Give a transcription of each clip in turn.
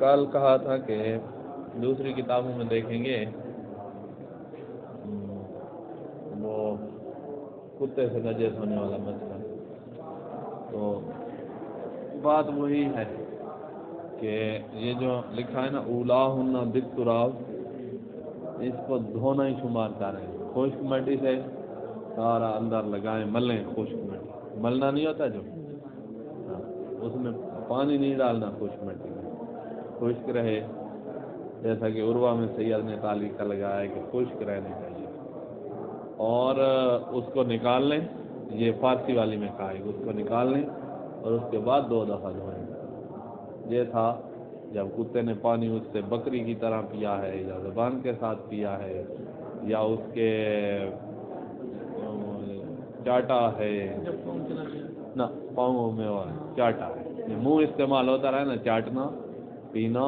کل کہا تھا کہ دوسری کتابوں میں دیکھیں گے وہ کتے سے نجس ہونے والا مسئلہ، تو بات وہی ہے کہ یہ جو لکھا ہے نا اولاہن بالتراب، اس کو دھونا ہی شمار کر رہے ہیں۔ خشک مٹی سے سارا اندر لگائیں، ملیں، خشک مٹی ملنا نہیں ہوتا جو، اس میں پانی نہیں ڈالنا، خشک مٹی میں خشک رہے، جیسا کہ عروہ میں سید نے تعلیق کا لگایا ہے کہ خشک رہنے چاہیے، اور اس کو نکال لیں، یہ فارسی والی میں کہا ہے، اس کو نکال لیں اور اس کے بعد 2 دفعہ دھوئیں۔ یہ تھا جب کتے نے پانی اس سے بکری کی طرح پیا ہے، یا زبان کے ساتھ پیا ہے، یا اس کے چاٹا ہے، نہ پاؤں میں چاٹا ہے، منہ استعمال ہوتا رہا نا، چاٹنا، پینا،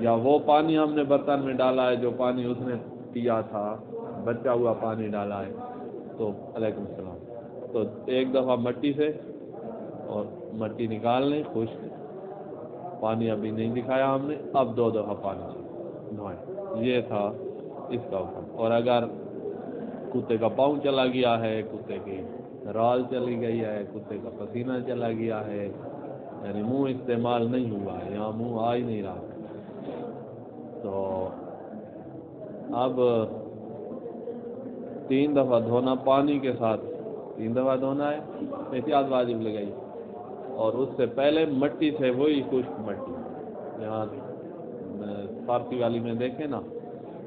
یا وہ پانی ہم نے برتن میں ڈالا ہے جو پانی اس نے پیا تھا، بچا ہوا پانی ڈالا ہے، تو علیکم السلام، تو 1 دفعہ مٹی سے اور مٹی نکال لیں، خشک پانی ابھی نہیں دکھایا ہم نے، اب 2 دفعہ پانی سے دھوئیں۔ یہ تھا اس کا حکم۔ اور اگر کتے کا پاؤں چلا گیا ہے، کتے کی رال چلی گئی ہے، کتے کا پسینہ چلا گیا ہے، یعنی منہ استعمال نہیں ہوا ہے، یہاں منہ آ ہی نہیں رہا، تو اب 3 دفعہ دھونا پانی کے ساتھ، 3 دفعہ دھونا ہے، احتیاط واجب لگائی، اور اس سے پہلے مٹی سے، وہی خشک مٹی، یہاں فارسی والی میں دیکھیں نا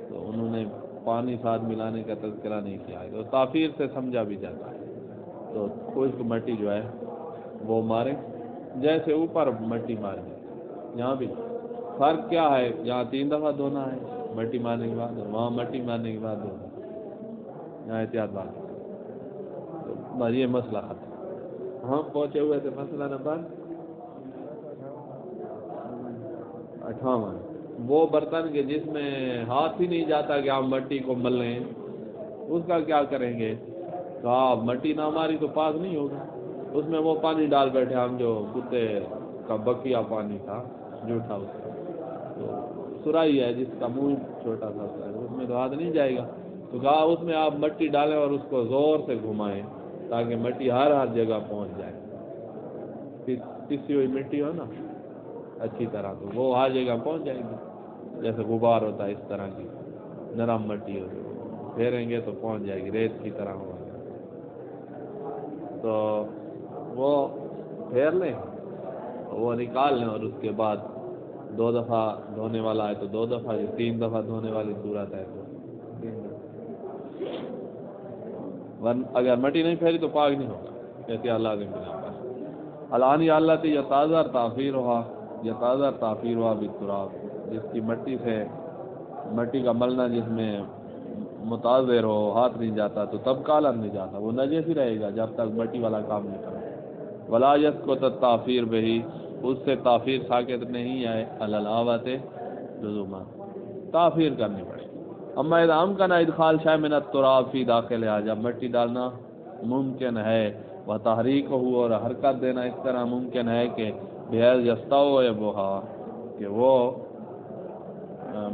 تو انہوں نے پانی ساتھ ملانے کا تذکرہ نہیں کیا ہے، تو تاثیر سے سمجھا بھی جاتا ہے، تو خشک مٹی جو ہے وہ ماریں، جیسے اوپر مٹی ماریں، یہاں بھی فرق کیا ہے، یہاں 3 دفعہ دھونا ہے مٹی مارنے کے بعد، اور وہاں مٹی مارنے کے بعد دھونا، یہاں احتیاط بات، تو بس یہ مسئلہ ختم۔ ہم پہنچے ہوئے تھے مسئلہ نمبر 58، وہ برتن کے جس میں ہاتھ ہی نہیں جاتا کہ آپ مٹی کو مل لیں، اس کا کیا کریں گے؟ کہا مٹی نہ ماری تو پاک نہیں ہوگا، اس میں وہ پانی ڈال بیٹھے ہم جو کتے کا بقیہ پانی تھا جھوٹا، اس کا تو سرائی ہے جس کا منہ چھوٹا تھا، اس میں تو ہاتھ نہیں جائے گا، تو کہا اس میں آپ مٹی ڈالیں اور اس کو زور سے گھمائیں تاکہ مٹی ہر جگہ پہنچ جائے، پسی ہوئی مٹی ہو نا اچھی طرح، تو وہ ہر جگہ پہنچ جائے گی، جیسے غبار ہوتا ہے اس طرح کی نرم مٹی ہوتی، پھیریں گے تو پہنچ جائے گی، ریت کی طرح ہوا، تو وہ پھیر لیں، وہ نکال لیں، اور اس کے بعد 2 دفعہ دھونے والا ہے تو 2 دفعہ، جو 3 دفعہ دھونے والی صورت ہے تو 3 دفعہ، اگر مٹی نہیں پھیری تو پاک نہیں ہوگا، کہتے اللہ کے بنا پر الانی اللہ تی یتازر تاخیر ہوا، یتازر تاخیر ہوا بالتراب، جس کی مٹی سے، مٹی کا ملنا جس میں متاثر ہو، ہاتھ نہیں جاتا تو تب کالا نہیں جاتا، وہ نجس ہی رہے گا جب تک مٹی والا کام نہیں کرے، ولا یسقط التاثیر بہی، اس سے تاثیر ساکت نہیں آئے، اللاوت لزوما، تاثیر کرنی پڑے۔ اما اذا امکن ادخال شیء من التراب فی داخل ہے، جب مٹی ڈالنا ممکن ہے، وہ تحریک ہو اور حرکت دینا اس طرح ممکن ہے کہ بحیث یستوی بہا، کہ وہ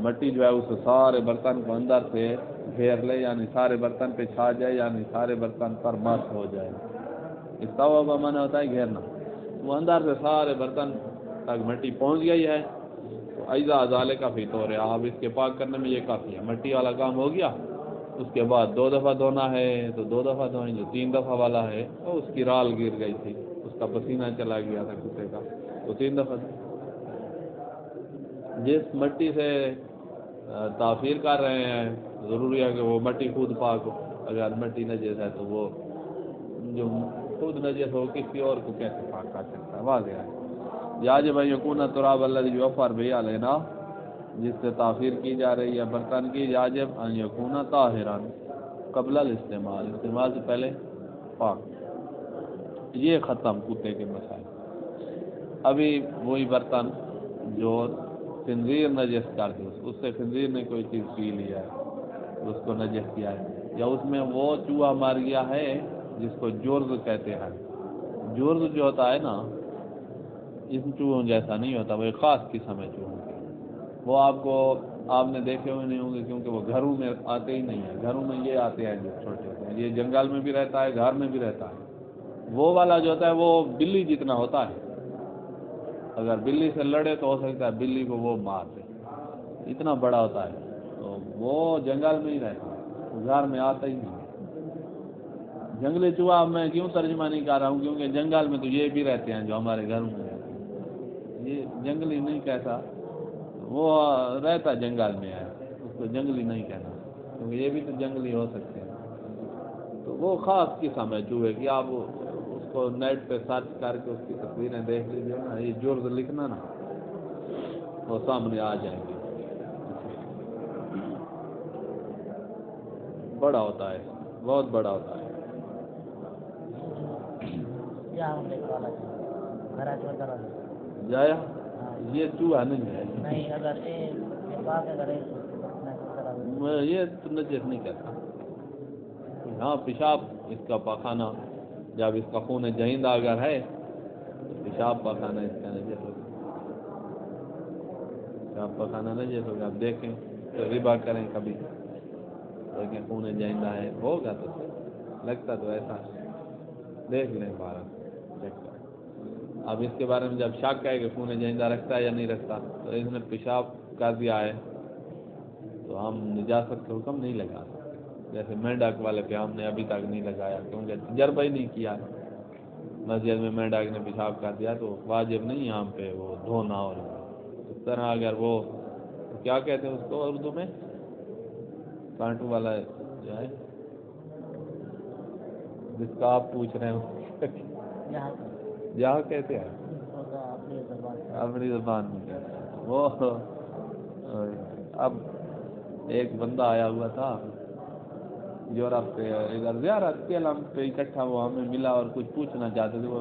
مٹی جو ہے اس سارے برتن کو اندر سے گھیر لے، یعنی سارے برتن پہ چھا جائے، یعنی سارے برتن پر مس ہو جائے، استوا کا معنی ہوتا ہے گھیرنا، وہ اندر سے سارے برتن تک مٹی پہنچ گئی ہے، تو ایزا ذالک فی طور، آپ اس کے پاک کرنے میں یہ کافی ہے، مٹی والا کام ہو گیا، اس کے بعد 2 دفعہ دھونا ہے تو 2 دفعہ دھوئیں، جو 3 دفعہ والا ہے وہ اس کی رال گر گئی تھی، اس کا پسینہ چلا گیا تھا کتے کا، تو 3 دفعہ جس مٹی سے تاثیر کر رہے ہیں ضروری ہے کہ وہ مٹی خود پاک ہو، اگر مٹی نجس ہے تو وہ جو خود نجس ہو کسی اور کو کیسے پاک کر سکتا ہے، واضح ہے۔ یاجب ان یکون التراب الذی یوفر به علینا، جس سے تاثیر کی جا رہی ہے برتن کی، یاجب ان یکون طاہرا قبل الاستعمال، استعمال سے پہلے پاک۔ یہ ختم کتے کے مسائل۔ ابھی وہی برتن جو خنزیر نجس کر دے، اس سے خنزیر نے کوئی چیز پی لیا ہے، اس کو نجس کیا ہے، یا اس میں وہ چوہا مار گیا ہے جس کو جرز کہتے ہیں، جرز جو ہوتا ہے نا ان چوہوں جیسا نہیں ہوتا، وہ ایک خاص قسم ہے چوہوں کی، وہ آپ نے دیکھے ہوئے نہیں ہوں گے کیونکہ وہ گھروں میں آتے ہی نہیں ہیں، گھروں میں یہ آتے ہیں جو چھوٹے ہوتے ہیں، یہ جنگل میں بھی رہتا ہے، گھر میں بھی رہتا ہے۔ وہ والا جو ہوتا ہے وہ بلی جتنا ہوتا ہے، اگر بلی سے لڑے تو ہو سکتا ہے بلی کو وہ مار دے، اتنا بڑا ہوتا ہے، تو وہ جنگل میں ہی رہتا ہے، گھر میں آتا ہی نہیں۔ جنگلی چوہا میں کیوں ترجمہ نہیں کر رہا ہوں، کیونکہ جنگل میں تو یہ بھی رہتے ہیں جو ہمارے گھروں میں رہتے ہیں، یہ جنگلی نہیں کہتا، وہ رہتا جنگل میں ہے، اس کو جنگلی نہیں کہنا، کیونکہ یہ بھی تو جنگلی ہو سکتے ہیں۔ تو وہ خاص قسم ہے چوہے کی، آپ اس کو نیٹ پہ سرچ کر کے اس کی تصویریں دیکھ لیجیے نا، یہ جرد لکھنا نا، وہ سامنے آ جائیں گے، بڑا ہوتا ہے، بہت بڑا ہوتا ہے۔ جایا یہ چوہا نہیں ہے، یہ تو نجس نہیں کہتا، ہاں پیشاب اس کا پاخانہ، جب اس کا خون جہیندہ اگر ہے تو پیشاب پاخانہ اس کا نجس ہوگا، پیشاب پاخانہ نجس ہوگا۔ آپ دیکھیں تو ربا کریں کبھی، لیکن خون جہیندہ ہے ہوگا تو لگتا تو ایسا، دیکھ لیں بارہ چیک کریں۔ اب اس کے بارے میں جب شک ہے کہ خون جہیندہ رکھتا ہے یا نہیں رکھتا، تو اس نے پیشاب کر دیا ہے تو ہم نجاست کا حکم نہیں لگا سکتے، جیسے مینڈک والے پہ ہم نے ابھی تک نہیں لگایا کیونکہ تجربہ ہی نہیں کیا، مسجد میں مینڈک نے پیشاب کر دیا تو واجب نہیں ہم پہ وہ دھونا، اور اس طرح اگر وہ کیا کہتے ہیں اس کو اردو میں، کانٹو والا جو ہے جس کا آپ پوچھ رہے ہیں جہاں کہتے ہیں اپنی زبان میں کہتے ہیں وہ۔ اب ایک بندہ آیا ہوا تھا یورپ سے، ادھر زیارت کے لم پہ اکٹھا وہ ہمیں ملا اور کچھ پوچھنا چاہتے تھے، وہ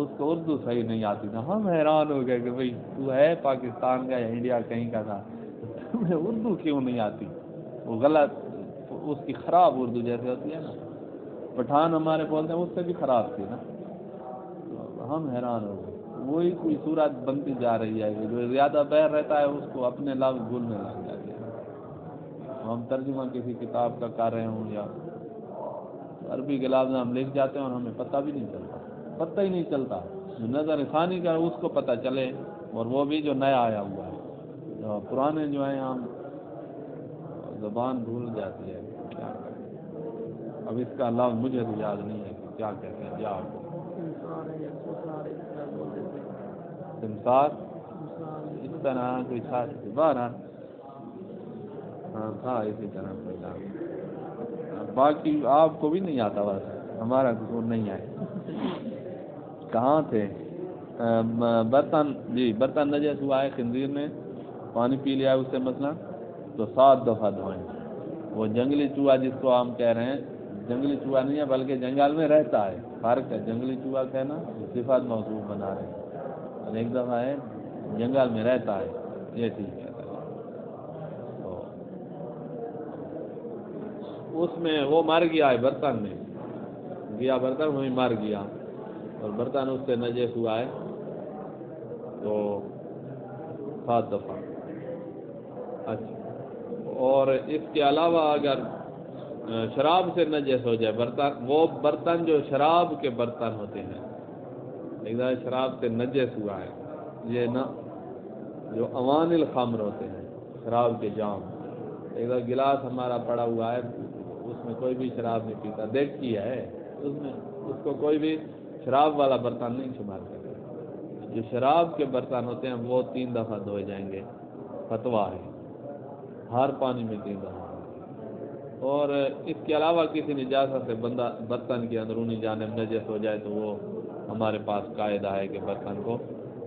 اس کو اردو صحیح نہیں آتی تھا، ہم حیران ہو گئے کہ بھئی تو ہے پاکستان کا یا انڈیا کہیں کا تھا، تمہیں اردو کیوں نہیں آتی؟ وہ غلط، اس کی خراب اردو جیسے ہوتی ہے نا، پٹھان ہمارے بولتے ہیں اس سے بھی خراب تھی نا، ہم حیران ہو گئے۔ وہی کوئی صورت بنتی جا رہی ہے کہ جو زیادہ بہر رہتا ہے اس کو اپنے لفظ بھولنے لگ جاتے ہیں۔ ہم ترجمہ کسی کتاب کا کر رہے ہوں یا عربی کے لفظ ہم لکھ جاتے ہیں اور ہمیں پتہ بھی نہیں چلتا، پتہ ہی نہیں چلتا، جو نظر ثانی کا اس کو پتہ چلے، اور وہ بھی جو نیا آیا ہوا ہے، جو پرانے جو ہیں ہم زبان بھول جاتی ہے، کیا کریں؟ اب اس کا لفظ مجھے تو یاد نہیں ہے کہ کیا کہتے ہیں، یا سمسار اس طرح کوئی تھا، بارہ ہاں تھا اسی طرح کوئی لفظ، باقی آپ کو بھی نہیں آتا، بس ہمارا قصور نہیں ہے۔ کہاں تھے؟ برتن، جی برتن نجس ہوا ہے، خنزیر نے پانی پی لیا ہے اس سے مثلا تو 7 دفعہ دھوئیں۔ وہ جنگلی چوہا جس کو ہم کہہ رہے ہیں، جنگلی چوہا نہیں ہے بلکہ جنگل میں رہتا ہے، فرق ہے، جنگلی چوہا کہنا صفات موصوف بنا رہے ہیں، اور ایک دفعہ ہے جنگل میں رہتا ہے، یہ ٹھیک ہے۔ تو اس میں وہ مر گیا ہے، برتن میں گیا، برتن وہیں مر گیا، اور برتن اس سے نجس ہوا ہے تو 7 دفعہ۔ اچھا، اور اس کے علاوہ اگر شراب سے نجس ہو جائے برتن، وہ برتن جو شراب کے برتن ہوتے ہیں، ایک دفعہ شراب سے نجس ہوا ہے، یہ نا جو اوان الخمر ہوتے ہیں، شراب کے جام، ایک دفعہ گلاس ہمارا پڑا ہوا ہے، اس میں کوئی بھی شراب نہیں پیتا، دیکھتی ہے اس میں، اس کو کوئی بھی شراب والا برتن نہیں شمار کرتا، جو شراب کے برتن ہوتے ہیں وہ 3 دفعہ دھوئے جائیں گے، فتویٰ ہے، ہر پانی میں 3 دفعہ۔ اور اس کے علاوہ کسی نجاست سے بندہ برتن کی اندرونی جانب نجس ہو جائے تو وہ ہمارے پاس قاعدہ ہے کہ برتن کو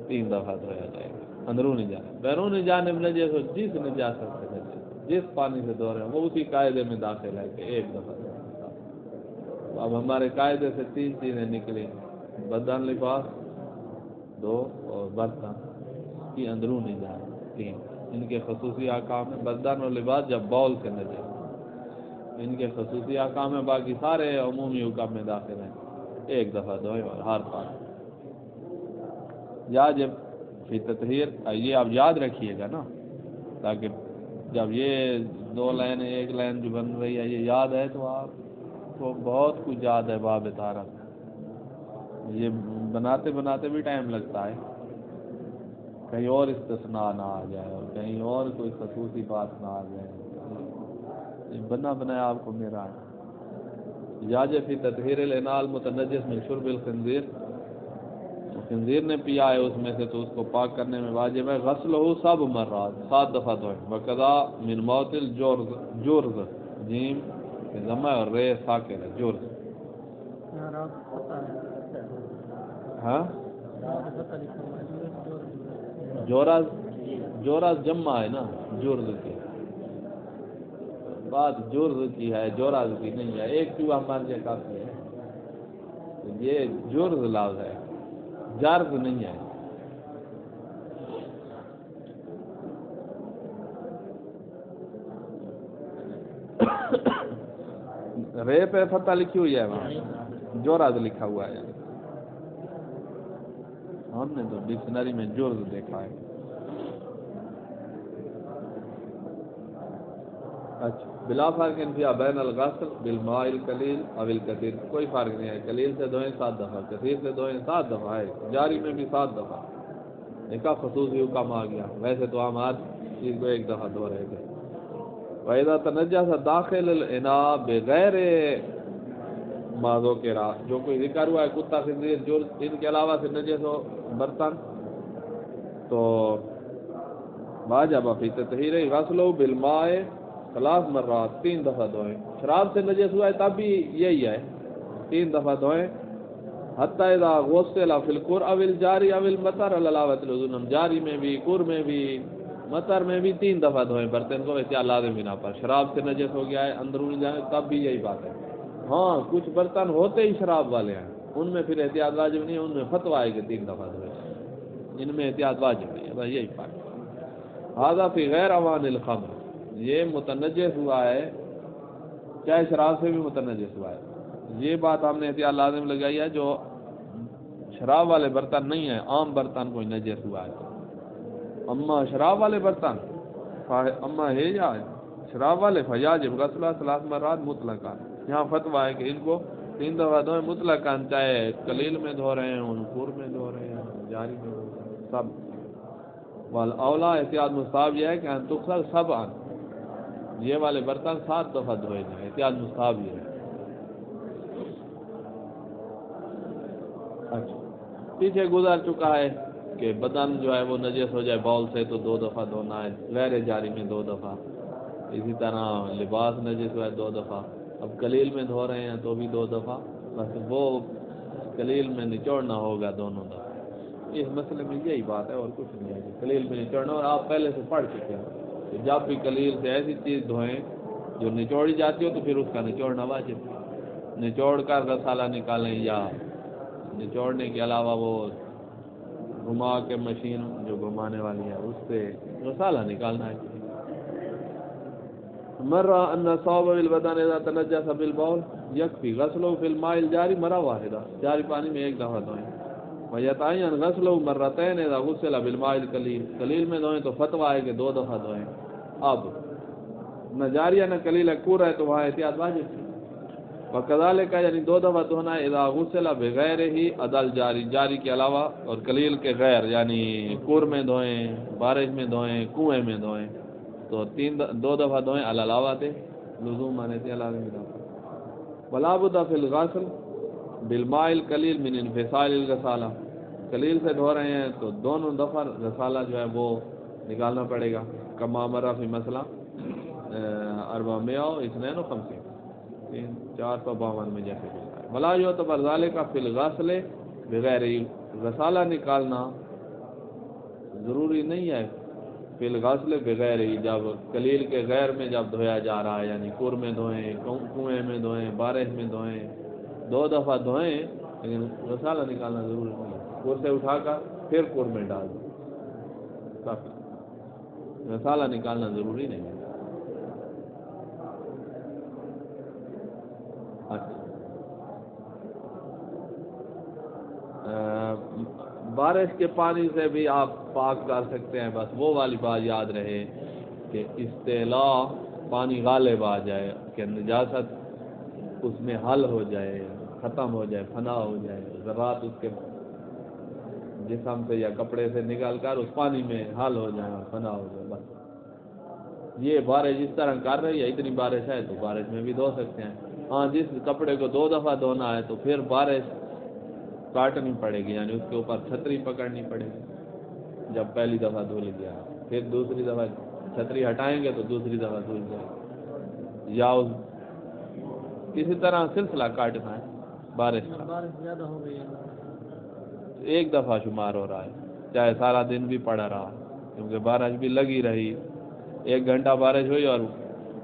3 دفعہ دھویا جائے گا، اندرونی جانب، بیرونی جانب نجس ہو، جس نجاست سے نجس، جس پانی سے دھو رہے ہیں وہ اسی قاعدے میں داخل ہے کہ 1 دفعہ دھونا۔ تو اب ہمارے قاعدے سے 3 چیزیں نکلی، بدن، لباس 2، اور برتن کی اندرونی جانب 3، ان کے خصوصی احکام ہیں، بدن اور لباس جب بول سے نجس، ان کے خصوصی احکام ہیں، باقی سارے عمومی حکم میں داخل ہیں، 1 دفعہ دھوئیں اور ہر پانی۔ یا جب فی تطہیر، یہ آپ یاد رکھیے گا نا، تاکہ جب یہ 2 لائن 1 لائن جو بن رہی ہے یہ یاد ہے تو آپ کو بہت کچھ یاد ہے باب طہارت. یہ بناتے بناتے بھی ٹائم لگتا ہے، کہیں اور استثناء نہ آ جائے اور کہیں اور کوئی خصوصی بات نہ آ جائے. یہ بنا بنایا آپ کو میرا ہے. یاج فی تطہیر الانال متنجس من شرب الخنزیر، خنزیر نے پیا ہے اس میں سے تو اس کو پاک کرنے میں واجب ہے غسلہ 7 مرات، 7 دفعہ دھوئے. وقضا من موت الجرز، جرز جیم ضمہ اور رے ساکن ہے جرز. ہاں جورز، جورز جمع ہے نا جرز کی، بات جرز کی ہے جورز کی نہیں ہے. ایک چوہا مر جائے کافی ہے. یہ جرز لفظ ہے، جرز نہیں ہے. رے پہ فتح لکھی ہوئی ہے وہاں، جورز لکھا ہوا ہے. ہم نے تو ڈکشنری میں جرز دیکھا ہے. اچھا، بلا فرق انفیا بین الغسل بالماء القلیل او الکثیر، کوئی فرق نہیں ہے. قلیل سے دھوئیں 7 دفعہ، کثیر سے دھوئیں 7 دفعہ ہے. جاری میں بھی 7 دفعہ. ایک خصوصی حکم آ گیا، ویسے تو ہم آج چیز کو 1 دفعہ دھو رہے تھے. وَإِذَا تَنَجَّسَ دَاخِلُ الْإِنَاءِ بِغَيْرِ مَا ذُكِرَ، جو کوئی ذکر ہوا ہے کتا خنزیر جرز ان کے علاوہ سے نجس ہو برتن تو واجب فی تطہیر غسلہ بالماء 3 مرات، 3 دفعہ دھوئیں. شراب سے نجس ہوا ہے تب بھی یہی ہے، 3 دفعہ دھوئیں. حتی اذا غسل فی القر او الجاری او المطر علاوۃ الوضوء، جاری میں بھی قر میں بھی مطر میں بھی 3 دفعہ دھوئیں برتن کو احتیاط لازم بنا پر. شراب سے نجس ہو گیا ہے اندرونی جائے تب بھی یہی بات ہے. ہاں کچھ برتن ہوتے ہی شراب والے ہیں ان میں پھر احتیاط واجب نہیں ہے، ان میں فتویٰ ہے کہ 3 دفعہ دھوئیں، ان میں احتیاط واجب نہیں ہے. بس یہی بات. هذا فی غیر اوان الخمر، یہ متنجس ہوا ہے چاہے شراب سے بھی متنجس ہوا ہے. یہ بات ہم نے احتیاط لازم لگائی ہے جو شراب والے برتن نہیں ہیں، عام برتن کوئی نجس ہوا ہے. اما شراب والے برتن اما ہے یا شراب والے فیاجب غسلہ 3 مرات مطلقاً، یہاں فتویٰ ہے کہ ان کو 3 دفعہ دھوئیں مطلقاً، چاہے قلیل میں دھو رہے ہیں، انقور میں دھو رہے ہیں، جاری میں دھو رہے ہیں، سب. والاولا احتیاط مستحب یہ ہے کہ ان تغسل 7، یہ والے برتن 7 دفعہ دھوئے جائیں. احتیاط مستحب یہ ہے. اچھا، پیچھے گزر چکا ہے کہ بدن جو ہے وہ نجس ہو جائے باول سے تو 2 دفعہ دھونا ہے، غیر جاری میں 2 دفعہ. اسی طرح لباس نجس ہوا ہے 2 دفعہ. اب قلیل میں دھو رہے ہیں تو بھی 2 دفعہ، بس وہ قلیل میں نچوڑنا ہوگا دونوں دفعہ. اس مسئلے میں یہی بات ہے اور کچھ نہیں ہے. قلیل میں نچوڑنا، اور آپ پہلے سے پڑھ چکے ہیں کہ جب بھی قلیل سے ایسی چیز دھوئیں جو نچوڑی جاتی ہو تو پھر اس کا نچوڑنا واجب. نچوڑ کر رسالہ نکالیں یا نچوڑنے کے علاوہ وہ گھما کے مشین جو گھمانے والی ہے اس سے رسالہ نکالنا ہے. مرہ ان صوب بالبدن اذا تنجس بالبول یکفی غسلہ فی الماء الجاری مرہ واحدہ، جاری پانی میں 1 دفعہ دھوئیں. ویتعین غسلہ مرتین اذا غسل بالماء القلیل، قلیل میں دھوئیں تو فتویٰ ہے کہ 2 دفعہ دھوئیں. اب نہ جاری ہے نہ قلیل ہے، کور ہے تو وہاں احتیاط واجب. وکذالک یعنی 2 دفعہ دھونا ہے اذا غسل بغیر ہی عدل جاری، جاری کے علاوہ اور قلیل کے غیر، یعنی کور میں دھوئیں، بارش میں دھوئیں، کنویں میں دھوئیں تو 2 دفعہ دھوئیں علاوہ لزوم آنے سے علاوہ میں دھوئیں. ولا بد فی الغسل بالماء القلیل من انفصال الغسالہ، قلیل سے دھو رہے ہیں تو دونوں دفعہ غسالہ جو ہے وہ نکالنا پڑے گا. کما مرہ فی مسئلہ 452 452 میں جیسے لکھا ہے. ولا یعتبر ذلک فی الغسل بغیر، غسالہ نکالنا ضروری نہیں ہے فی الغسل بغیر ہی، جب قلیل کے غیر میں جب دھویا جا رہا ہے، یعنی کور میں دھوئیں، کنویں میں دھوئیں، بارش میں دھوئیں، 2 دفعہ دھوئیں لیکن غسالہ نکالنا ضروری نہیں ہے. کور سے اٹھا کر پھر کور میں ڈال دو، غسالہ نکالنا ضروری نہیں ہے. اچھا بارش کے پانی سے بھی آپ پاک کر سکتے ہیں، بس وہ والی بات یاد رہے کہ استعلا پانی غالب آ جائے کہ نجاست اس میں حل ہو جائے، ختم ہو جائے، فنا ہو جائے، ذرات اس کے جسم سے یا کپڑے سے نکل کر اس پانی میں حل ہو جائے اور فنا ہو جائے، بس یہ بارش اس طرح کر رہی ہے، اتنی بارش ہے تو بارش میں بھی دھو سکتے ہیں۔ ہاں جس کپڑے کو 2 دفعہ دھونا ہے تو پھر بارش کاٹنی پڑے گی، یعنی اس کے اوپر چھتری پکڑنی پڑے گی جب پہلی دفعہ دھل گیا، پھر دوسری دفعہ چھتری ہٹائیں گے تو دوسری دفعہ دھل جائے گی، یا کسی طرح سلسلہ کاٹنا ہے بارش کا۔ بارش زیادہ ہو گئی ہے، ایک دفعہ شمار ہو رہا ہے، چاہے سارا دن بھی پڑا رہا، کیونکہ بارش بھی لگی رہی، 1 گھنٹہ بارش ہوئی اور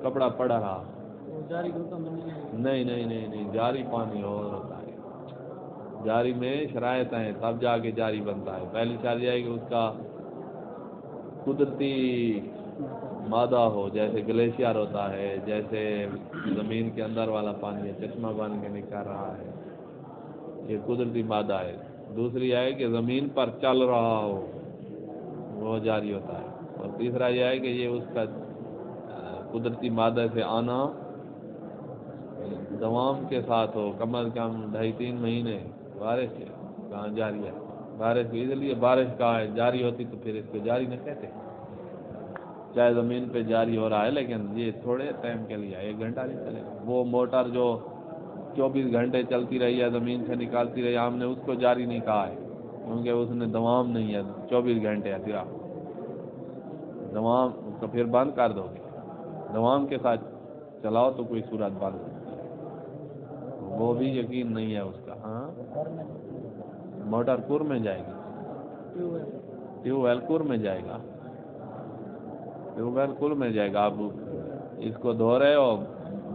کپڑا پڑا رہا۔ جاری ہوتا نہیں، جاری پانی اور ہوتا ہے، جاری میں شرائط ہیں تب جا کے جاری بنتا ہے۔ پہلی شرط یہ ہے کہ اس کا قدرتی مادہ ہو، جیسے گلیشیئر ہوتا ہے، جیسے زمین کے اندر والا پانی ہے، چشمہ بن کے نکل رہا ہے، یہ قدرتی مادہ ہے۔ دوسری ہے کہ زمین پر چل رہا ہو، وہ جاری ہوتا ہے۔ اور تیسرا یہ ہے کہ یہ اس کا قدرتی مادہ سے آنا دوام کے ساتھ ہو، کم از کم 2.5-3 مہینے بارش کہاں جاری ہے، بارش اس لیے بارش کا ہے، جاری ہوتی تو پھر اس کو جاری نہ کہتے، چاہے زمین پہ جاری ہو رہا ہے، لیکن یہ تھوڑے ٹائم کے لیے 1 گھنٹہ نہیں چلے گا۔ وہ موٹر جو 24 گھنٹے چلتی رہی ہے، زمین سے نکالتی رہی، ہم نے اس کو جاری نہیں کہا ہے، کیونکہ اس نے دوام نہیں ہے، 24 گھنٹے ہے صرف دوام، اس کو پھر بند کر دو گے، دوام کے ساتھ چلاؤ تو کوئی صورت بند سکتی ہے، وہ بھی یقین نہیں ہے اس کا۔ ہاں موٹر کور میں جائے گی، ٹیوب ویل کور میں جائے گا، ٹیوب ویل کور میں جائے گا۔ آپ اس کو دھو رہے ہو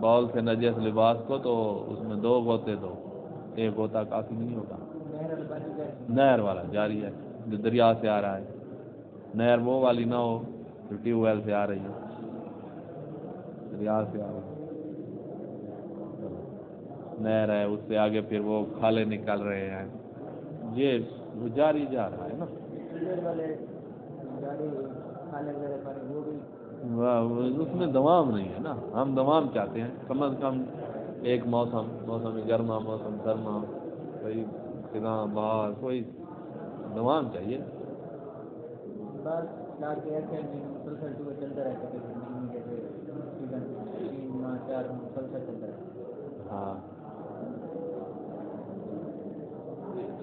باول سے نجس لباس کو تو اس میں 2 غوطے دو، 1 غوطہ کافی نہیں ہوگا۔ نہر والا جاری ہے جو دریا سے آ رہا ہے، نہر وہ والی نہ ہو جو ٹیوب ویل سے آ رہی ہے، دریا سے آ رہی ہے نہر ہے، اس سے آگے پھر وہ کھالے نکل رہے ہیں، یہ جاری جا رہا ہے نا۔ اس میں دوام نہیں ہے نا، ہم دوام چاہتے ہیں، کم از کم ایک موسم گرما، موسم سرما، کوئی خزاں بہار، کوئی دوام چاہیے۔ ہاں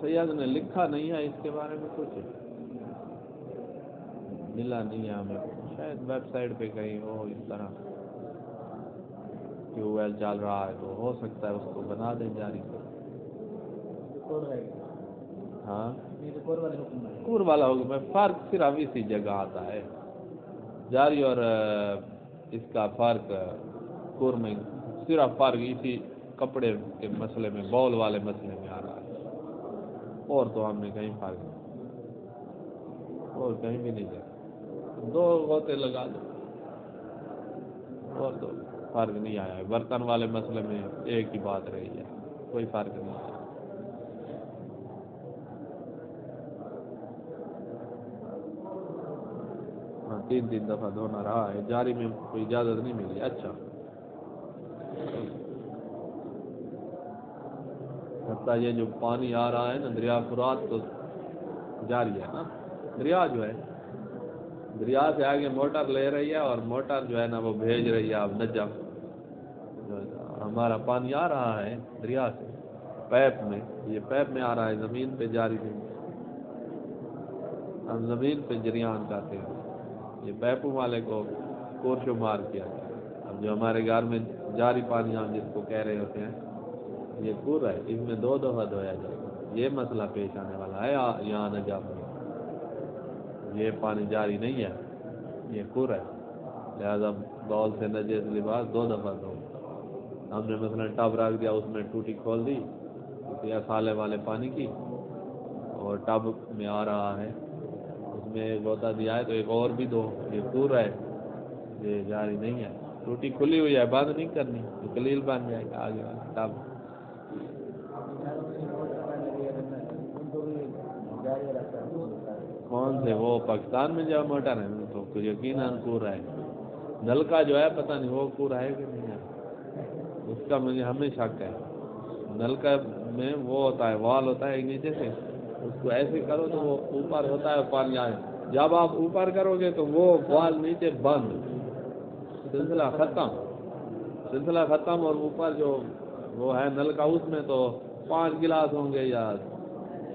سیاد نے لکھا نہیں ہے اس کے بارے میں، کچھ ملا نہیں ہے ہمیں، شاید ویب سائٹ پہ کہیں ہو اس طرح، ٹیوب ویل چل رہا ہے تو ہو سکتا ہے اس کو بنا دیں جاری۔ ہاں کور والا حکم ہے، فرق صرف اسی جگہ آتا ہے، جاری اور اس کا فرق کور میں صرف فرق اسی کپڑے کے مسئلے میں، باول والے مسئلے میں آ رہا ہے، اور تو ہم نے کہیں فرق نہیں، اور کہیں بھی نہیں جائے، 2 غوطے لگا دو، اور تو فرق نہیں آیا ہے۔ برتن والے مسئلے میں ایک ہی بات رہی ہے، کوئی فرق نہیں آیا۔ ہاں 3 دفعہ دھونا رہا ہے، جاری میں کوئی اجازت نہیں ملی۔ اچھا حتیٰ یہ جو پانی آ رہا ہے نا دریا فرات تو جاری ہے نا، دریا جو ہے دریا سے آگے موٹر لے رہی ہے، اور موٹر جو ہے نا وہ بھیج رہی ہے اب نجف، ہمارا پانی آ رہا ہے دریا سے پیپ میں، یہ پیپ میں آ رہا ہے، زمین پہ جاری نہیں، ہم زمین پہ جریان کرتے ہیں، یہ پیپوں والے کو کور شمار کیا گیا۔ اب جو ہمارے گھر میں جاری پانی ہم جس کو کہہ رہے ہوتے ہیں، یہ کور ہے، اس میں 2 دفعہ دھویا جائے گا، یہ مسئلہ پیش آنے والا ہے یہاں نجف میں، یہ پانی جاری نہیں ہے، یہ کور ہے، لہذا باول سے نجس لباس 2 دفعہ دھو۔ ہم نے مثلا ٹب رکھ دیا، اس میں ٹوٹی کھول دی یا سالے والے پانی کی، اور ٹب میں آ رہا ہے، اس میں 1 غوطہ دیا ہے تو 1 اور بھی دو، یہ کور ہے، یہ جاری نہیں ہے، ٹوٹی کھلی ہوئی ہے، بند نہیں کرنی تو قلیل بن جائے گا آگے والا ٹب۔ کون سے وہ پاکستان میں جو موٹر ہے تو یقیناً کور ہے. نل کا جو ہے پتہ نہیں وہ کور ہے کہ نہیں ہے، اس کا مجھے ہمیں شک ہے. نل کا میں وہ ہوتا ہے وال ہوتا ہے ایک نیچے سے، اس کو ایسے کرو تو وہ اوپر ہوتا ہے پانی آئے. جب آپ اوپر کرو گے تو وہ وال نیچے بند، سلسلہ ختم. اور اوپر جو وہ ہے نل کا اس میں تو 5 گلاس ہوں گے یا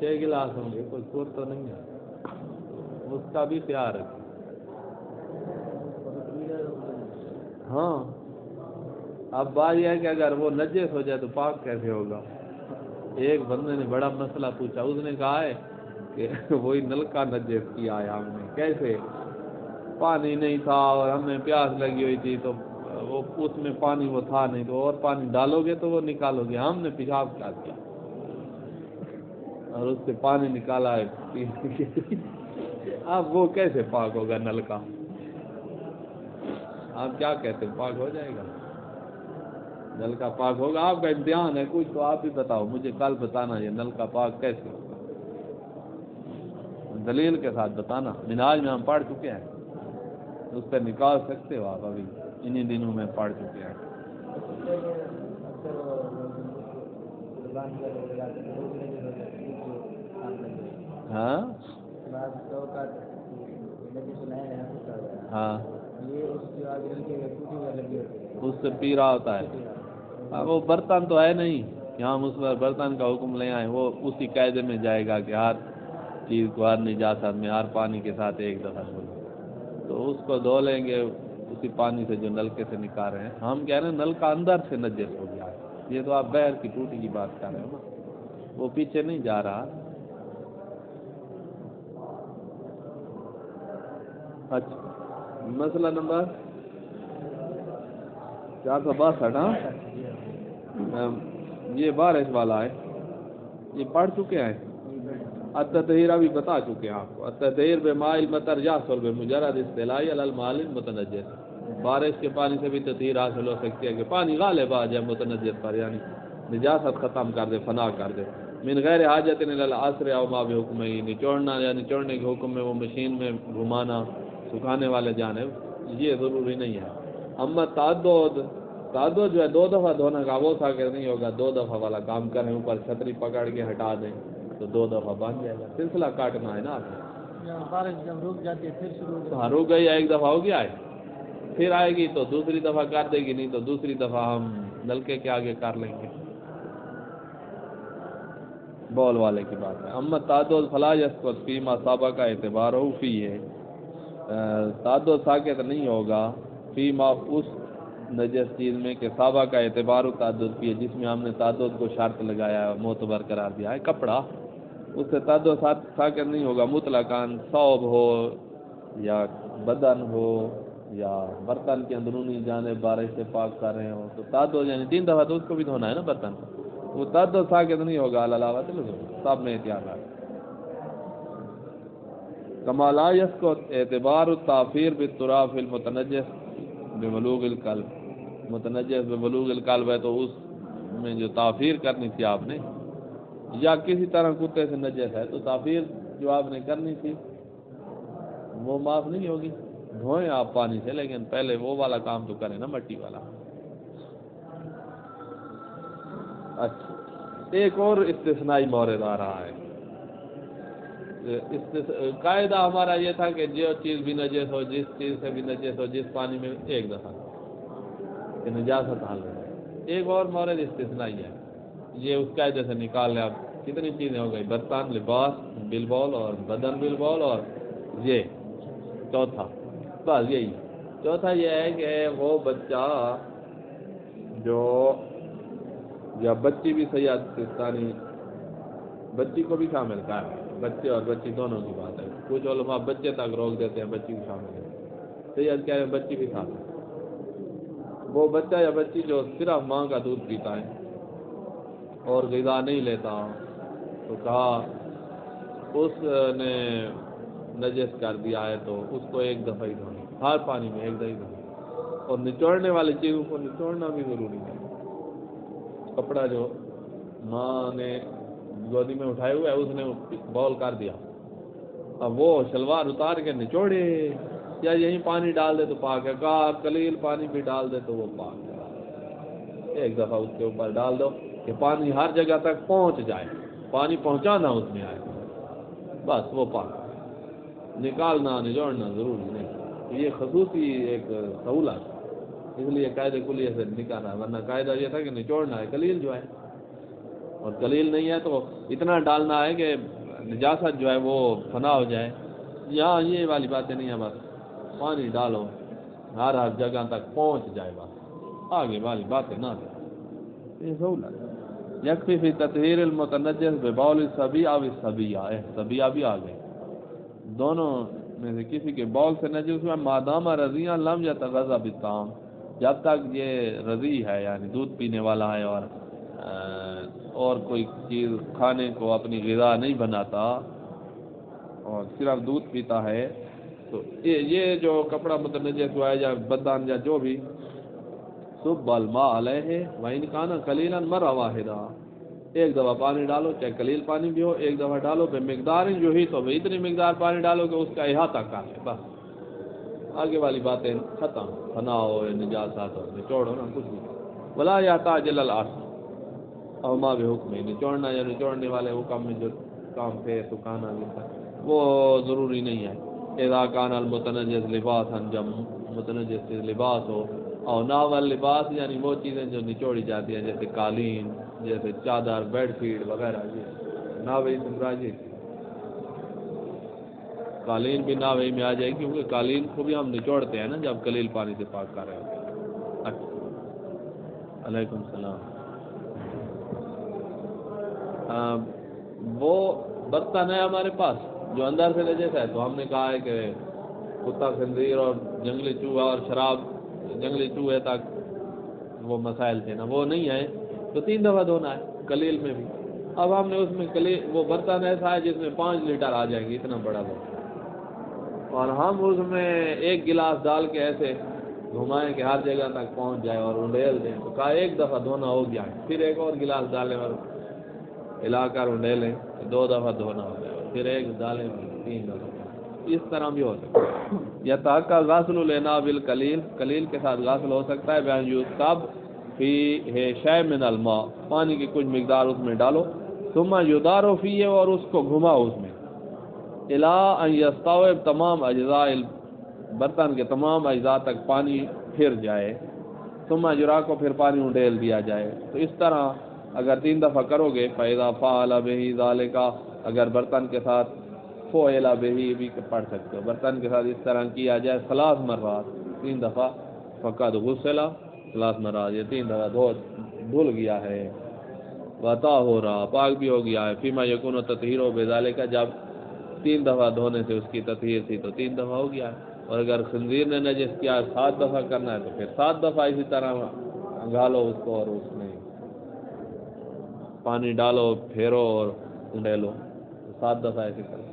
6 گلاس ہوں گے، کوئی کور تو نہیں ہے. اس کا بھی خیال رکھیں. ہاں اب بات یہ ہے کہ اگر وہ نجس ہو جائے تو پاک کیسے ہوگا؟ ایک بندے نے بڑا مسئلہ پوچھا، اس نے کہا ہے کہ وہی نل کا نجس کیا ہے ہم نے. کیسے؟ پانی نہیں تھا اور ہمیں پیاس لگی ہوئی تھی تو وہ اس میں پانی وہ تھا نہیں، تو اور پانی ڈالو گے تو وہ نکالو گے. ہم نے پیشاب کیا اور اس سے پانی نکالا ہے. اب وہ کیسے پاک ہوگا نل کا؟ آپ کیا کہتے ہیں پاک ہو جائے گا؟ نل کا پاک ہوگا؟ آپ کا امتحان ہے کچھ تو آپ ہی بتاؤ مجھے، کل بتانا یہ نل کا پاک کیسے ہوگا، دلیل کے ساتھ بتانا. منہاج میں ہم پڑھ چکے ہیں، اس پہ نکال سکتے ہو آپ، ابھی انہی دنوں میں پڑھ چکے ہیں. ہاں ہاں اس سے پی رہا ہوتا ہے. وہ برتن تو ہے نہیں کہ ہم اس پر برتن کا حکم لے آئیں. وہ اسی قاعدے میں جائے گا کہ ہر چیز کو ہر نجاست میں ہر پانی کے ساتھ ایک دفعہ دھونا، تو اس کو دھو لیں گے اسی پانی سے جو نلکے سے نکال رہے ہیں. ہم کہہ رہے ہیں نل کا اندر سے نجس ہو گیا ہے. یہ تو آپ بہر کی ٹوٹی کی بات کر رہے ہو نا، وہ پیچھے نہیں جا رہا. اچھا مسئلہ نمبر 462. یہ بارش والا ہے، یہ پڑھ چکے ہیں. التطہیر ابھی بتا چکے ہیں آپ کو. التطہیر بماء المطر یحصل بمجرد استعلاء علی الماء المتنجس. بارش کے پانی سے بھی تطہیر حاصل ہو سکتی ہے کہ پانی غالب آ جائے متنجس پر، یعنی نجاست ختم کر دے، فنا کر دے. من غیر حاجت الی العصر او ما بحکمہ، نچوڑنا یا نچوڑنے کے حکم میں وہ مشین میں گھمانا سکھانے والے جانب یہ ضروری نہیں ہے. اما تعدد جو ہے 2 دفعہ دھونے کا وہ تھا کہ نہیں ہوگا. 2 دفعہ والا کام کریں، اوپر چھتری پکڑ کے ہٹا دیں تو 2 دفعہ بن جائے گا. سلسلہ کاٹنا ہے نا آپ نے. بارش جب رک جاتی ہے پھر شروع ہو جاتی ہے. ہاں رک گئی، ایک دفعہ ہو گیا ہے، پھر آئے گی تو دوسری دفعہ کر دے گی، نہیں تو دوسری دفعہ ہم نلکے کے آگے کر لیں گے. بول والے کی بات ہے. اما تعدد فلا یسقط فیما سابق اعتبار ہو فی ہے. تعدد ساقط نہیں ہوگا فیما اس نجس چیز میں کہ صحابہ کا اعتبار و تعدد کی ہے، جس میں ہم نے تعدد کو شرط لگایا ہے، معتبر قرار دیا ہے. کپڑا اس سے تعدد ساقط نہیں ہوگا مطلقاً، ثوب ہو یا بدن ہو یا برتن کی اندرونی جانب بارش سے پاک کر رہے ہوں تو تعدد یعنی 3 دفعہ تو اس کو بھی دھونا ہے نا برتن کو، وہ تعدد ساقط نہیں ہوگا. علاوہ سب میں احتیاط. کما لا یسقط اعتبار التعفیر بالتراب فی المتنجس ببلوغ القلب. متنجس ببلوغ القلب ہے تو اس میں جو تعفیر کرنی تھی آپ نے، یا کسی طرح کتے سے نجس ہے تو تعفیر جو آپ نے کرنی تھی وہ معاف نہیں ہوگی. دھوئیں آپ پانی سے، لیکن پہلے وہ والا کام تو کریں نا، مٹی والا. اچھا ایک اور استثنائی مورد آ رہا ہے. قاعدہ ہمارا یہ تھا کہ جو چیز بھی نجس ہو، جس چیز سے بھی نجس ہو، جس پانی میں ایک دفعہ کہ نجاست حل ہو. ایک اور مورد استثنائی ہے، یہ اس قاعدے سے نکال لیں. اب کتنی چیزیں ہو گئی؟ برتن، لباس بالبول اور بدن بالبول اور یہ چوتھا، بس یہی. چوتھا یہ ہے کہ وہ بچہ جو یا بچی بھی سیاحت سستانی، بچی کو بھی شامل کر، بچے اور بچی دونوں کی بات ہے. کچھ علماء بچے تک روک دیتے ہیں، بچی کو شامل ہے. سیاحت کیا ہے بچی بھی ساتھ ہے. وہ بچہ یا بچی جو صرف ماں کا دودھ پیتا ہے اور غذا نہیں لیتا، تو کہا اس نے نجس کر دیا ہے تو اس کو ایک دفعہ ہی دھونا، ہر پانی میں ایک دفعہ ہی دھونا. اور نچوڑنے والی چیزوں کو نچوڑنا بھی ضروری ہے. کپڑا جو ماں نے گودی میں اٹھائے ہوئے ہے اس نے بول کر دیا اب وہ شلوار اتار کے نچوڑے یا یہیں پانی ڈال دے تو پاک ہے، کہا قلیل پانی بھی ڈال دے تو وہ پاک ہے۔ ایک دفعہ اس کے اوپر ڈال دو کہ پانی ہر جگہ تک پہنچ جائے، پانی پہنچانا اس میں آئے، بس وہ پاک ہے۔ نکالنا نچوڑنا ضروری نہیں، یہ خصوصی ایک سہولت ہے، اس لیے قاعدے کلیے سے نکالنا ہے، ورنہ قاعدہ یہ تھا کہ نچوڑنا ہے قلیل جو ہے، اور قلیل نہیں ہے تو اتنا ڈالنا ہے کہ نجاست جو ہے وہ فنا ہو جائے۔ یہاں یہ والی باتیں نہیں ہیں، بس پانی ڈالو ہر جگہ تک پہنچ جائے، بس آگے والی باتیں نہ دیں، یہ سہولت ہے۔ یکفی فی تطہیر المتنجس ببول الصبی او الصبیہ، صبیہ بھی آ گئے، دونوں میں سے کسی کے بول سے نجس ہوا مادام رضیاں لم یتغذى بالطعام، جب تک یہ رضی ہے یعنی دودھ پینے والا ہے اور کوئی چیز کھانے کو اپنی غذا نہیں بناتا اور صرف دودھ پیتا ہے، تو یہ جو کپڑا متنجس ہوا ہے یا بدن یا جو بھی، صب الماء علیہ وان کان قلیلا مرہ واحدہ، ایک دفعہ پانی ڈالو چاہے قلیل پانی بھی ہو، ایک دفعہ ڈالو بے مقدار جو ہی، تو اتنی مقدار پانی ڈالو کہ اس کا احاطہ کر لے، بس آگے والی باتیں ختم، فنا ہو نجاست ہو نچوڑو نا کچھ بھی، ولا یحتاج الی العصر او ما بحکم، نچوڑنا یا نچوڑنے والے حکم میں جو کام تھے سکھانا بھی تھا وہ ضروری نہیں ہے۔ اذا کان المتنجس لباسا، جب متنجس لباس ہو، اور ناول لباس یعنی وہ چیزیں جو نچوڑی جاتی ہیں جیسے قالین، جیسے چادر، بیڈ شیٹ وغیرہ، یہ ناوئی سمراجی، قالین بھی ناوئی میں آ جائے گی کیونکہ قالین کو بھی ہم نچوڑتے ہیں نا جب قلیل پانی سے پاک کر رہے ہوتے ہیں۔ اچھا، علیکم السلام۔ وہ برتن ہے ہمارے پاس جو اندر سے نجس ہے، تو ہم نے کہا ہے کہ کتا خنزیر اور جنگلی چوہا اور شراب جنگلی چوہے تک وہ مسائل تھے نا، وہ نہیں ہے تو 3 دفعہ دھونا ہے قلیل میں بھی۔ اب ہم نے اس میں قلیل وہ برتن ایسا ہے جس میں 5 لیٹر آ جائیں گے، اتنا بڑا برتن، اور ہم اس میں 1 گلاس ڈال کے ایسے گھمائیں کہ ہر جگہ تک پہنچ جائے اور انڈیل دیں، تو کہا 1 دفعہ دھونا ہو گیا، پھر 1 اور گلاس ڈالیں اور ہلا کر انڈیلیں، 2 دفعہ دھونا ہو گیا، پھر 1 ڈالیں 3 دفعہ، اس طرح بھی ہو سکتا ہے۔ یا تاکہ غسل لینا بالقلیل، قلیل کے ساتھ غسل ہو سکتا ہے، بیان یوسب فی ہے شیء من الماء، پانی کی کچھ مقدار اس میں ڈالو، ثم یدار فیہ، اور اس کو گھماؤ اس میں، الی ان یستوعب تمام اجزاء، برتن کے تمام اجزاء تک پانی پھر جائے، ثم یرا کو پھر پانی انڈیل دیا جائے، تو اس طرح اگر 3 دفعہ کرو گے، فاذا فعل به ذلك، اگر برتن کے ساتھ فعل به بھی پڑھ سکتے ہو، برتن کے ساتھ اس طرح کیا جائے 3 مرات، 3 دفعہ، فقد غسل 3 مرات، یہ 3 دفعہ دھل گیا ہے، وطا ہو رہا پاک بھی ہو گیا ہے، فیما یکون تطہیر بذالک، جب 3 دفعہ دھونے سے اس کی تطہیر تھی تو 3 دفعہ ہو گیا ہے، اور اگر خنزیر نے نجس کیا 7 دفعہ کرنا ہے تو پھر 7 دفعہ اسی طرح گھالو اس کو، اور اس میں پانی ڈالو پھیرو اور انڈیلو، 7 دفعہ ایسے کرو۔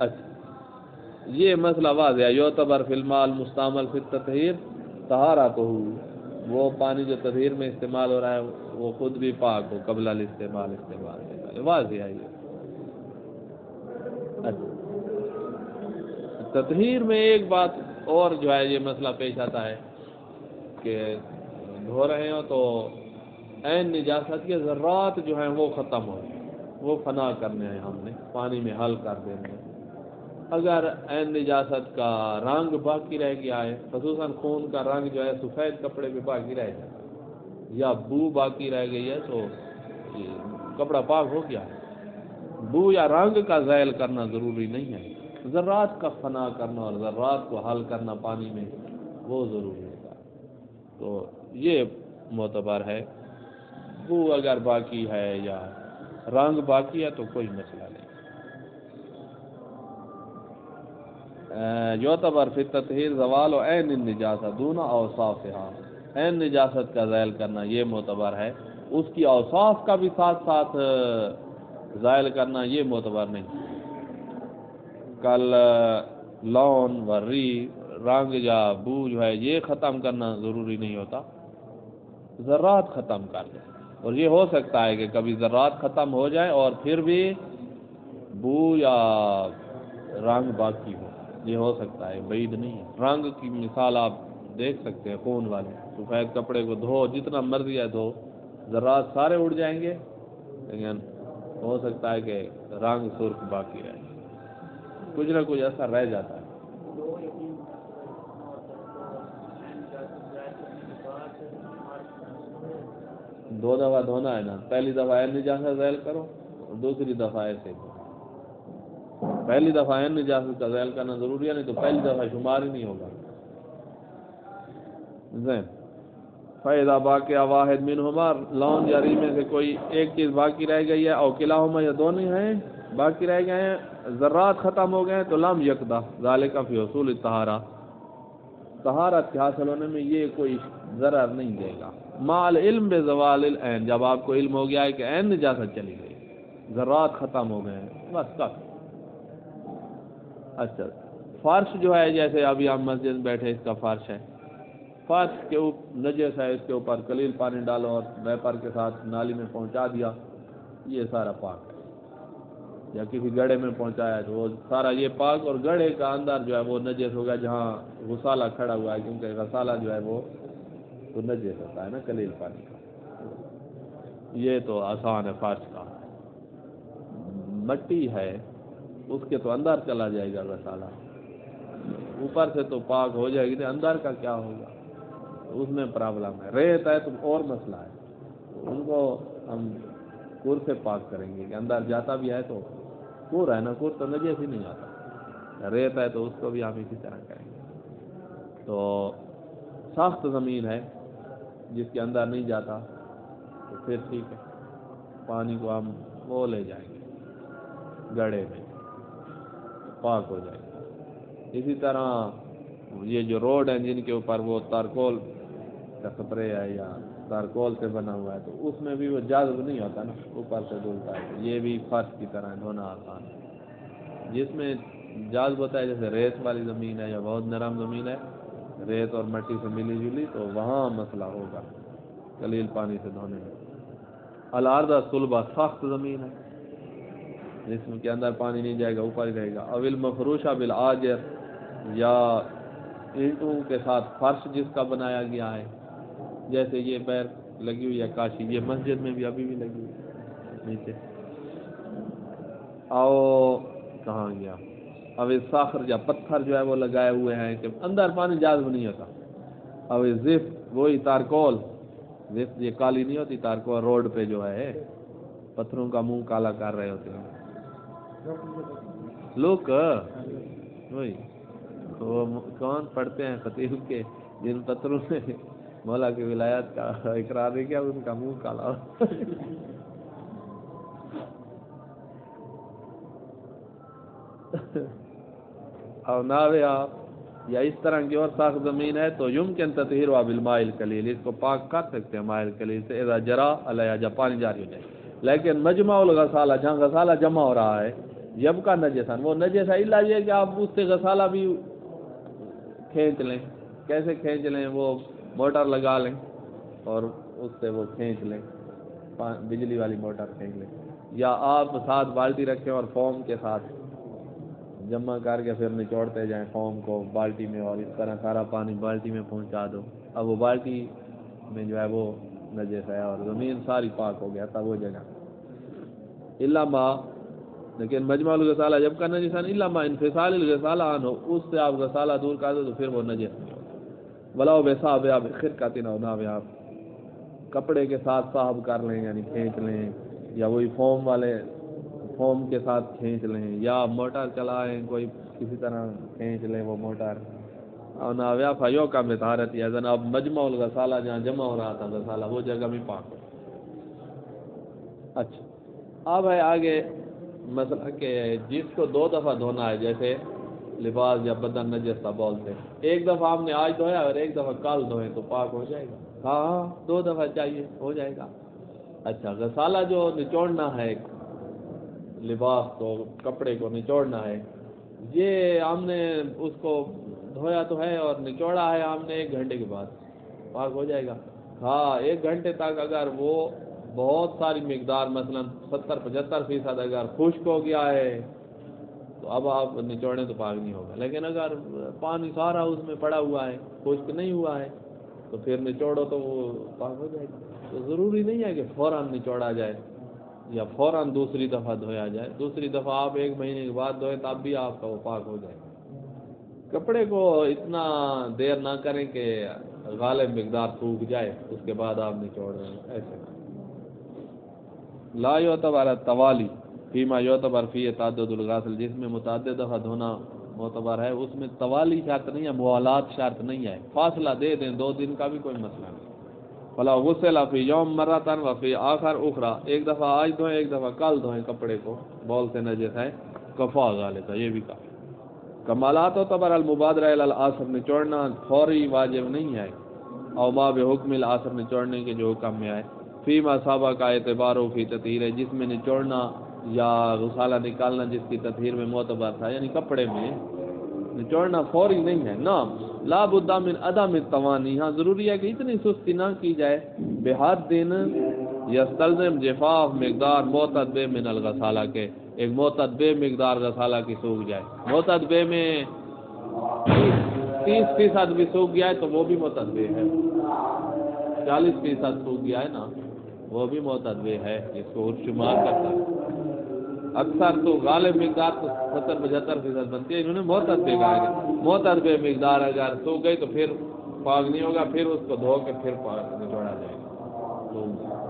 اچھا، یہ مسئلہ واضح ہے۔ یعتبر فی الماء المستعمل فی التطہیر طہارتہ، وہ پانی جو تطہیر میں استعمال ہو رہا ہے وہ خود بھی پاک ہو قبل الاستعمال، استعمال سے پہلے، واضح ہے یہ۔ اچھا، تطہیر میں ایک بات اور جو ہے یہ مسئلہ پیش آتا ہے کہ دھو رہے ہو تو عین نجاست کے ذرات جو ہیں وہ ختم ہو، وہ فنا کرنے ہیں، ہم نے پانی میں حل کر دینے ہیں۔ اگر عین نجاست کا رنگ باقی رہ گیا ہے، خصوصاً خون کا رنگ جو ہے سفید کپڑے پہ باقی رہ جائے، یا بو باقی رہ گئی ہے، تو کپڑا پاک ہو گیا ہے۔ بو یا رنگ کا زائل کرنا ضروری نہیں ہے، ذرات کا فنا کرنا اور ذرات کو حل کرنا پانی میں وہ ضروری ہوتا ہے، تو یہ معتبر ہے۔ بو اگر باقی ہے یا رنگ باقی ہے تو کوئی مسئلہ نہیں۔ یعتبر فی التطہیر زوال و عین النجاست دون اوصافها، عین نجاست کا زائل کرنا یہ معتبر ہے، اس کی اوصاف کا بھی ساتھ ساتھ زائل کرنا یہ معتبر نہیں۔ کل لون و ری، رنگ یا بو جو ہے یہ ختم کرنا ضروری نہیں ہوتا، ذرات ختم کر دیں، اور یہ ہو سکتا ہے کہ کبھی ذرات ختم ہو جائیں اور پھر بھی بو یا رنگ باقی ہو، یہ ہو سکتا ہے، بعید نہیں ہے۔ رنگ کی مثال آپ دیکھ سکتے ہیں، خون والے سفید کپڑے کو دھو جتنا مرضی ہے دھو، ذرات سارے اڑ جائیں گے، لیکن ہو سکتا ہے کہ رنگ سرخ باقی رہے، کچھ نہ کچھ ایسا رہ جاتا ہے۔ دو دفعہ دھونا ہے نا، پہلی دفعہ نجاست ذیل کرو، دوسری دفعہ ایسے کرو۔ پہلی دفعہ نجاست کا ذیل کرنا ضروری ہے، نہیں تو پہلی دفعہ شمار ہی نہیں ہوگا۔ زین فَإِذَا بَاقِيَ وَاحِدٌ مِّنْهُمَا، لون یا ری میں سے کوئی ایک چیز باقی رہ گئی ہے، اور کلاہما یا دونوں ہیں باقی رہ گئے ہیں، ذرات ختم ہو گئے ہیں، تو لم یقدح ذالک فی حصول الطہارہ، طہارت کے حاصل ہونے میں یہ کوئی ضرر نہیں دے گا۔ مال علم بزوال العین، جب آپ کو علم ہو گیا ہے کہ عین نجاست چلی گئی، ذرات ختم ہو گئے ہیں، بس کف۔ اچھا، فرش جو ہے، جیسے ابھی آپ مسجد میں بیٹھے، اس کا فرش ہے، فرش کے اوپر نجس ہے، اس کے اوپر قلیل پانی ڈالو اور ویپر کے ساتھ نالی میں پہنچا دیا، یہ سارا پاک ہے۔ یا کسی گڑھے میں پہنچایا تو وہ سارا یہ پاک، اور گڑھے کا اندر جو ہے وہ نجس ہوگا جہاں غسالہ کھڑا ہوا ہے، کیونکہ غسالہ جو ہے وہ تو نجس ہوتا ہے نا قلیل پانی کا۔ یہ تو آسان ہے فرش کا۔ مٹی ہے، اس کے تو اندر چلا جائے گا غسالہ، اوپر سے تو پاک ہو جائے گی، اندر کا کیا ہوگا، اس میں پرابلم ہے۔ ریت ہے تو اور مسئلہ ہے، ان کو ہم کور سے پاک کریں گے کہ اندر جاتا بھی ہے تو کور ہے نا، کور تو نجس ہی نہیں آتا، ریت ہے تو اس کو بھی ہم اسی طرح کریں گے۔ تو سخت زمین ہے جس کے اندر نہیں جاتا تو پھر ٹھیک ہے، پانی کو ہم وہ لے جائیں گے گڑھے میں، پاک ہو جائے گا۔ اسی طرح یہ جو روڈ ہیں جن کے اوپر وہ تارکول کا سپرے ہے یا تارکول سے بنا ہوا ہے، تو اس میں بھی وہ جذب نہیں ہوتا نا، اوپر سے دھلتا ہے، یہ بھی فرش کی طرح دھونا آسان ہے۔ جس میں جذب ہوتا ہے، جیسے ریت والی زمین ہے یا بہت نرم زمین ہے، ریت اور مٹی سے ملی جلی، تو وہاں مسئلہ ہوگا قلیل پانی سے دھونے میں۔ الارض صلبہ، سخت زمین ہے جس میں کے اندر پانی نہیں جائے گا، اوپر ہی رہے گا۔ اول مفروشہ بالآجر، یا اینٹوں کے ساتھ فرش جس کا بنایا گیا ہے، جیسے یہ بیر لگی ہوئی ہے کاشی، یہ مسجد میں بھی ابھی بھی لگی ہوئی ہے نیچے۔ او کہاں گیا، اب ساخر یا پتھر جو ہے وہ لگائے ہوئے ہیں کہ اندر پانی جذب نہیں ہوتا۔ اب زفت، وہی تارکول، زفت یہ کالی نہیں ہوتی تارکول، روڈ پہ جو ہے پتھروں کا منہ کالا کر رہے ہوتے ہیں لوگ، وہی وہ کون پڑھتے ہیں خطیب کے، جن پتھروں سے مولا کی ولایت کا اقرار ہے کیا، ان کا منہ کالا اور ناوے آپ یا اس طرح کی اور ساخت زمین ہے تو یمکن تطہیرها بالماء القلیل، اس کو پاک کر سکتے ہیں ماء القلیل سے، اذا جرا علیہ، جب پانی جاری ہو جائے۔ لیکن مجمع الغسالہ، جہاں غسالہ جمع ہو رہا ہے، جب کا نجسن، وہ نجس ہے الا یہ کہ آپ اس سے غسالہ بھی کھینچ لیں۔ کیسے کھینچ لیں؟ وہ موٹر لگا لیں اور اس سے وہ کھینچ لیں، بجلی والی موٹر کھینچ لیں، یا آپ ساتھ بالٹی رکھیں اور فوم کے ساتھ جمع کر کے پھر نچوڑتے جائیں فوم کو بالٹی میں، اور اس طرح سارا پانی بالٹی میں پہنچا دو۔ اب وہ بالٹی میں جو ہے وہ نجس ہے اور زمین ساری پاک ہو گیا تھا وہ جگہ، الا ما، لیکن مجمع الغسالہ جب کا نجسان الا ما انفصال الغسالہ عنہ، اس سے آپ غسالہ دور کر دو تو پھر وہ نجس نہیں ہوتا۔ ولاؤ بصاحب یا بخرقۃ او ناو، آپ کپڑے کے ساتھ صاحب کر لیں یعنی کھینچ لیں، یا وہی فوم والے فوم کے ساتھ کھینچ لیں، یا موٹر چلائیں کوئی کسی طرح کھینچ لیں وہ موٹر، اور ناویا فیو کا مطہارت، یا جناب مجمع الغسالہ جہاں جمع ہو رہا تھا غسالہ وہ جگہ بھی پاک ہو۔ اچھا، اب ہے آگے مسئلہ کہ جس کو 2 دفعہ دھونا ہے، جیسے لباس یا بدن نجس تھا بولتے، ایک دفعہ ہم نے آج دھویا اور ایک دفعہ کل دھوئے تو پاک ہو جائے گا؟ ہاں 2 دفعہ چاہیے، ہو جائے گا۔ اچھا، غسالہ جو نچوڑنا ہے لباس کو، کپڑے کو نچوڑنا ہے، یہ ہم نے اس کو دھویا تو ہے اور نچوڑا ہے ہم نے 1 گھنٹے کے بعد، پاک ہو جائے گا؟ ہاں 1 گھنٹے تک اگر وہ بہت ساری مقدار مثلا 70-75% اگر خشک ہو گیا ہے تو اب آپ نچوڑیں تو پاک نہیں ہوگا. لیکن اگر پانی سارا اس میں پڑا ہوا ہے خشک نہیں ہوا ہے تو پھر نچوڑو تو وہ پاک ہو جائے گا. تو ضروری نہیں ہے کہ فوراً نچوڑا جائے یا فوراً دوسری دفعہ دھویا جائے. دوسری دفعہ آپ 1 مہینے کے بعد دھوئیں تب بھی آپ کا وہ پاک ہو جائے گا. کپڑے کو اتنا دیر نہ کریں کہ غالب مقدار سوکھ جائے اس کے بعد آپ نچوڑ رہے ہیں ایسے. لا یعتبر التوالی فیما یعتبر فی تعدد الغسل، جس میں متعدد دفعہ دھونا معتبر ہے اس میں توالی شرط نہیں ہے، موالات شرط نہیں ہے. فاصلہ دے دیں 2 دن کا بھی کوئی مسئلہ نہیں. فلا غسل فی یوم مرتن و فی آخر اخرى، ایک دفعہ آج دھوئیں ایک دفعہ کل دھوئیں کپڑے کو بول سے نجس ہے کفا غالب ہے. یہ بھی کہا کمالات و تبر المبادرہ الی العصر، نچوڑنا فوری واجب نہیں ہے. او ما بحکم العصر، نچوڑنے کے جو حکم میں آئے. فی ما صحابہ کا اعتبار ہو فی تطہیر ہے، جس میں نچوڑنا یا غسالہ نکالنا جس کی تطہیر میں معتبر تھا، یعنی کپڑے میں نچوڑنا فوری نہیں ہے. نا لا بد من عدم التوانی، ہاں ضروری ہے کہ اتنی سستی نہ کی جائے. بحد دن یستلزم جفاف مقدار معتدبے من الغسالہ کے، ایک معتدبے مقدار غسالہ کی سوکھ جائے. معتدبے میں 30% بھی سوکھ گیا ہے تو وہ بھی معتدبے ہے. 40% سوکھ گیا ہے نا وہ بھی معتدبے ہے، اس کو شمار کرتا ہے. اکثر تو غالب مقدار تو 70-75% بنتی ہے. انہوں نے معتدبے کہا ہے. معتدبے مقدار اگر سوکھ گئی تو پھر پاک نہیں ہوگا، پھر اس کو دھو کے پھر پاک نچوڑا جائے گا. تو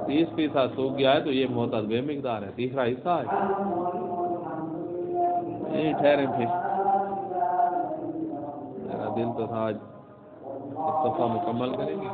30% سوکھ گیا ہے تو یہ معتدبے مقدار ہے. تیسرا حصہ ہے. یہی ٹھہرے پھر میرا دل تو تھا آج اس صفحہ مکمل کریں گے.